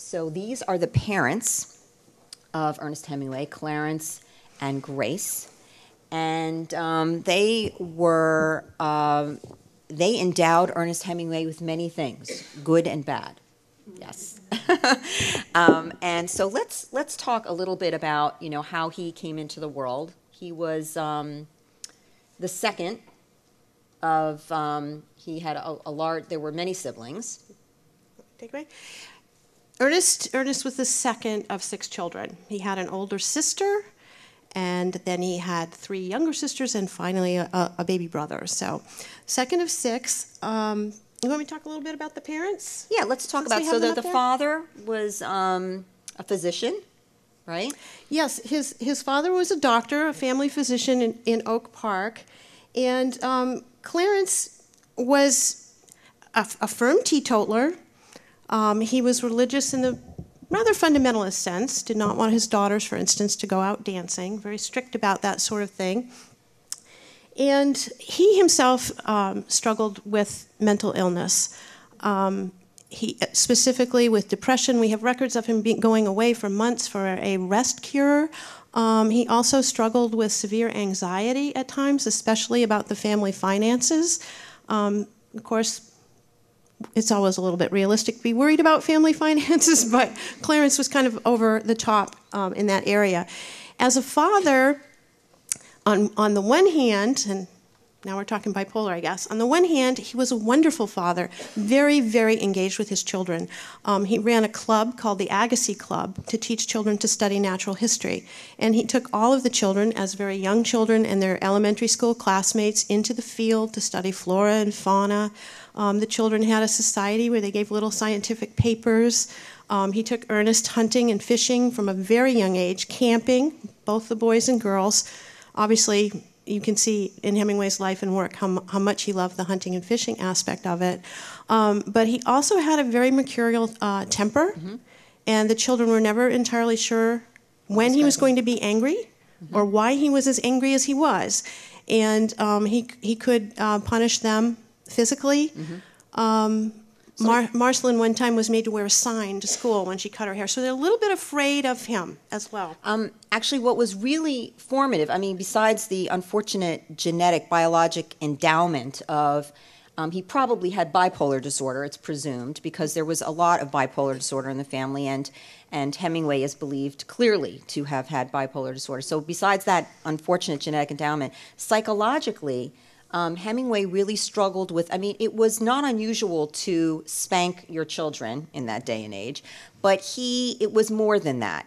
So these are the parents of Ernest Hemingway, Clarence and Grace. And they endowed Ernest Hemingway with many things, good and bad. Yes. And so let's talk a little bit about, you know, how he came into the world. He was the second of, he had a large, there were many siblings. Take away. Ernest was the second of 6 children. He had an older sister, and then he had 3 younger sisters, and finally a baby brother. So, second of 6. You want me to talk a little bit about the parents? Yeah, let's talk about, so the father was a physician, right? Yes, his father was a doctor, a family physician in Oak Park, and Clarence was a firm teetotaler. He was religious in the rather fundamentalist sense, did not want his daughters, for instance, to go out dancing, very strict about that sort of thing. And he himself struggled with mental illness. He specifically with depression. We have records of him going away for months for a rest cure. He also struggled with severe anxiety at times, especially about the family finances. Of course, it's always a little bit realistic to be worried about family finances, but Clarence was kind of over the top in that area. As a father, on the one hand, and now we're talking bipolar, I guess. On the one hand, he was a wonderful father, very, very engaged with his children. He ran a club called the Agassiz Club to teach children to study natural history. And he took all of the children, as very young children and their elementary school classmates, into the field to study flora and fauna. The children had a society where they gave little scientific papers. He took Ernest hunting and fishing from a very young age, camping, both the boys and girls. Obviously, you can see in Hemingway's life and work how much he loved the hunting and fishing aspect of it. But he also had a very mercurial temper, and the children were never entirely sure when he was going to be angry or why he was as angry as he was. And he could punish them physically. Marceline one time was made to wear a sign to school when she cut her hair. So they're a little bit afraid of him as well. Actually, what was really formative, I mean, besides the unfortunate genetic, biologic endowment of, he probably had bipolar disorder, it's presumed, because there was a lot of bipolar disorder in the family, and Hemingway is believed clearly to have had bipolar disorder. So besides that unfortunate genetic endowment, psychologically, Hemingway really struggled with, I mean, it was not unusual to spank your children in that day and age, but it was more than that.